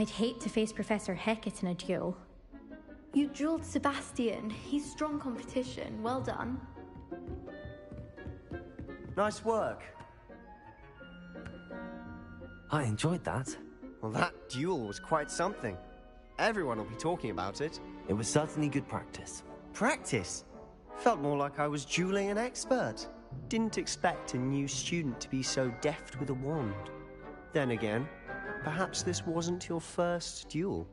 I'd hate to face Professor Hecat in a duel. You drilled Sebastian. He's strong competition. Well done. Nice work. I enjoyed that. Well, that duel was quite something. Everyone will be talking about it. It was certainly good practice. Practice? Felt more like I was dueling an expert. Didn't expect a new student to be so deft with a wand. Then again, perhaps this wasn't your first duel.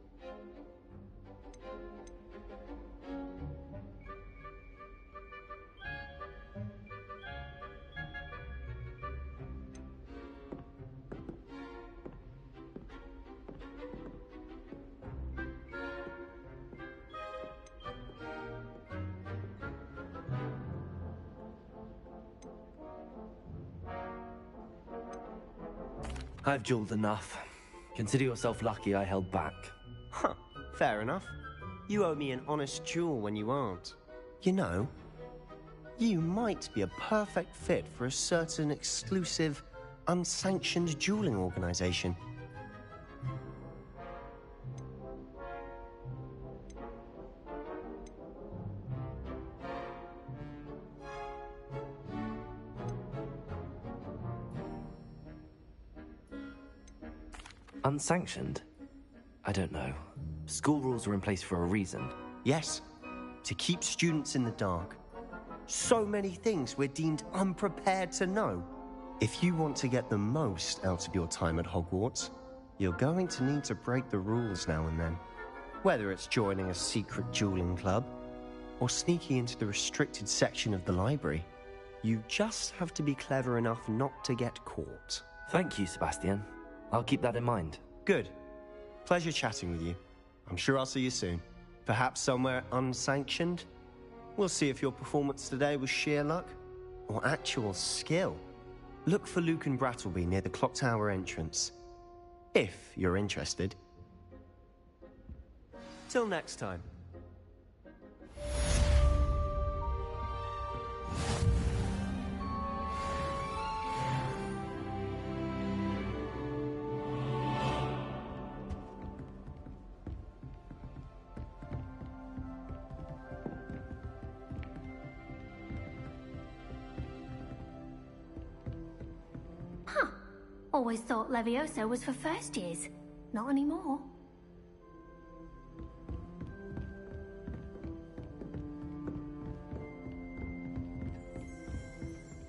I've dueled enough. Consider yourself lucky I held back. Huh, fair enough. You owe me an honest duel when you aren't. You know, you might be a perfect fit for a certain exclusive, unsanctioned dueling organization. Unsanctioned? I don't know. School rules are in place for a reason. Yes, to keep students in the dark. So many things we're deemed unprepared to know. If you want to get the most out of your time at Hogwarts, you're going to need to break the rules now and then. Whether it's joining a secret dueling club, or sneaking into the restricted section of the library, you just have to be clever enough not to get caught. Thank you, Sebastian. I'll keep that in mind. Good. Pleasure chatting with you. I'm sure I'll see you soon. Perhaps somewhere unsanctioned? We'll see if your performance today was sheer luck or actual skill. Look for Luke and Brattleby near the clock tower entrance. If you're interested. Till next time. Always thought Levioso was for first years. Not anymore.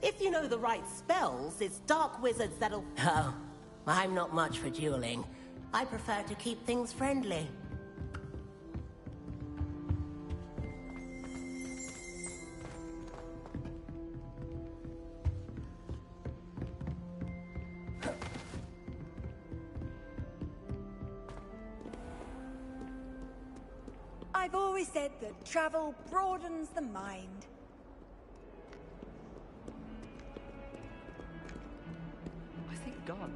If you know the right spells, it's dark wizards that'll... Oh, I'm not much for dueling. I prefer to keep things friendly. I've always said that travel broadens the mind. I think gone.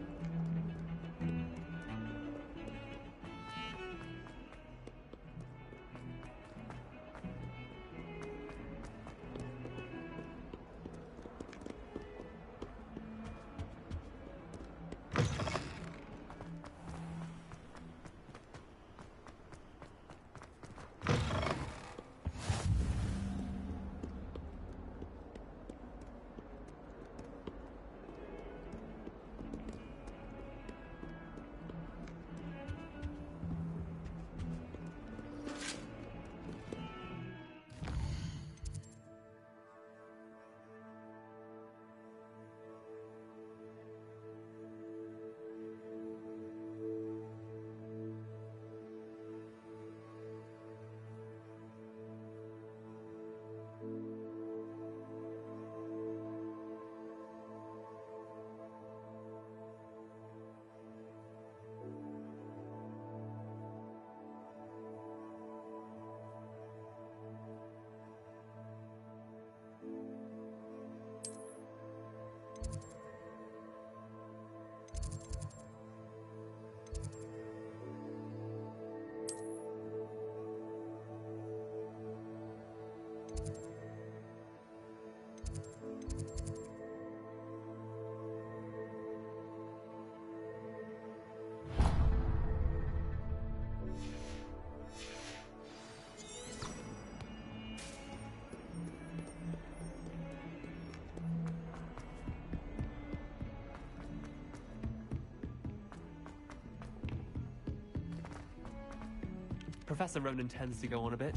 Professor Ronan tends to go on a bit.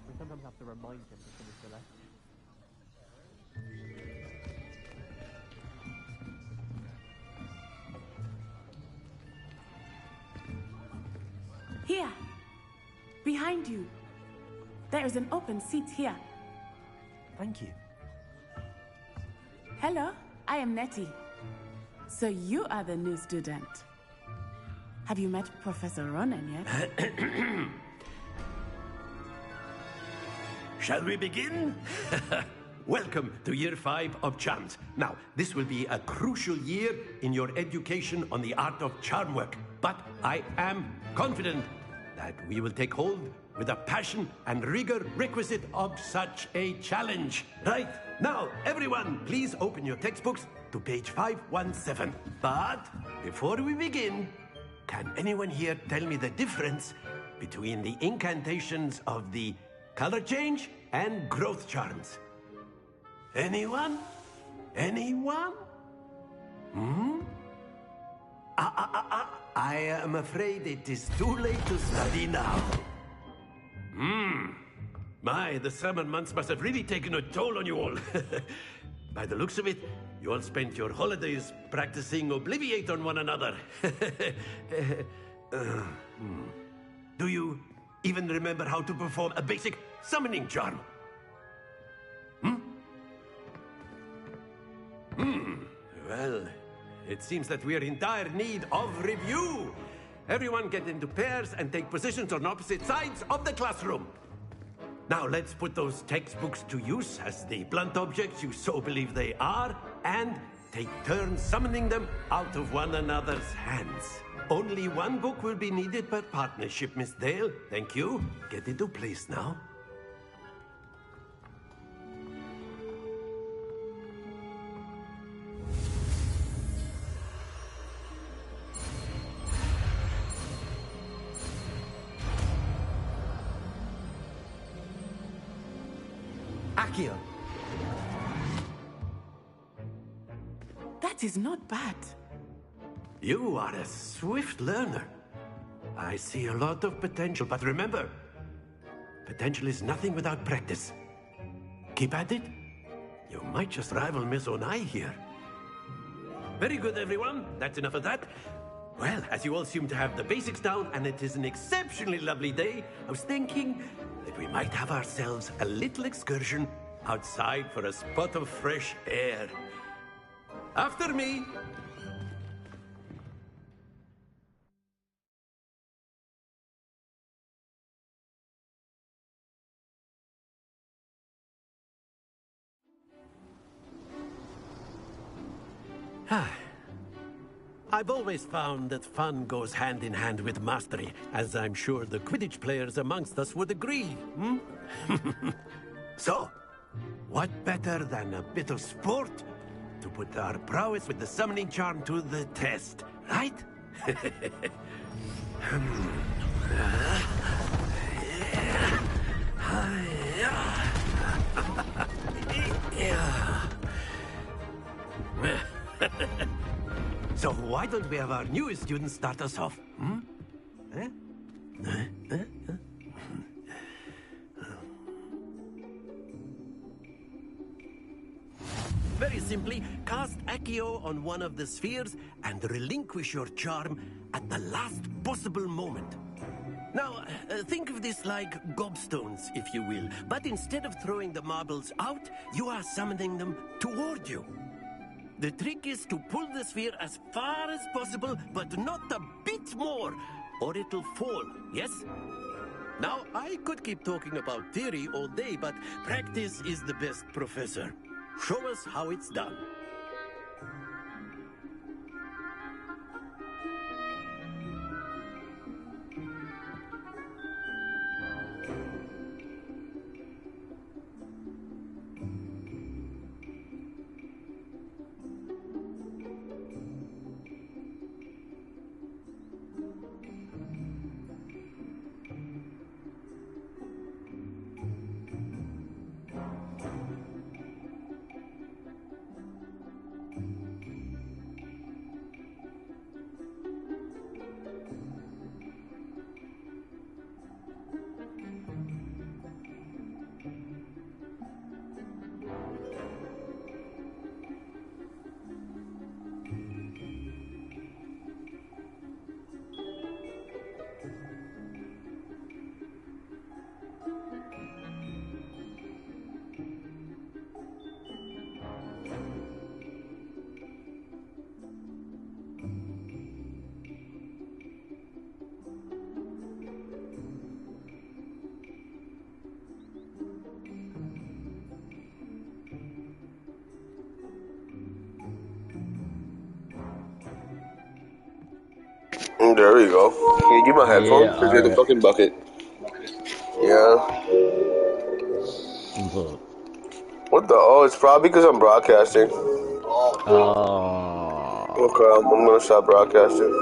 We sometimes have to remind him to finish the lesson. Here! Behind you! There is an open seat here. Thank you. Hello, I am Nettie. So you are the new student. Have you met Professor Ronan yet? Shall we begin? Welcome to Year 5 of Charms. Now, this will be a crucial year in your education on the art of charm work. But I am confident that we will take hold with the passion and rigor requisite of such a challenge. Right, now, everyone, please open your textbooks to page 517. But before we begin, can anyone here tell me the difference between the incantations of the color change and growth charms? Anyone? Anyone? I am afraid it is too late to study now. My, the summer months must have really taken a toll on you all. By the looks of it, you all spent your holidays practicing Obliviate on one another. Do you even remember how to perform a basic summoning charm? Well, it seems that we are in dire need of review. Everyone get into pairs and take positions on opposite sides of the classroom. Now let's put those textbooks to use as the blunt objects you so believe they are, and take turns summoning them out of one another's hands. Only one book will be needed per partnership, Miss Dale. Thank you. Get into place now. Accio. That is not bad. You are a swift learner. I see a lot of potential, but remember, potential is nothing without practice. Keep at it. You might just rival Miss Onai here. Very good, everyone. That's enough of that. Well, as you all seem to have the basics down, and it is an exceptionally lovely day, I was thinking that we might have ourselves a little excursion outside for a spot of fresh air. After me. I've always found that fun goes hand in hand with mastery, as I'm sure the Quidditch players amongst us would agree. So, what better than a bit of sport to put our prowess with the summoning charm to the test, right? So why don't we have our newest student start us off? Very simply, cast Accio on one of the spheres and relinquish your charm at the last possible moment. Now, think of this like gobstones, if you will, but instead of throwing the marbles out, you are summoning them toward you. The trick is to pull the sphere as far as possible, but not a bit more, or it'll fall, yes? Now, I could keep talking about theory all day, but practice is the best professor. Show us how it's done. There we go. Can you give my headphones? Yeah, Or get the alright. fucking bucket. Yeah. What the? Oh, it's probably because I'm broadcasting. Okay, I'm gonna stop broadcasting.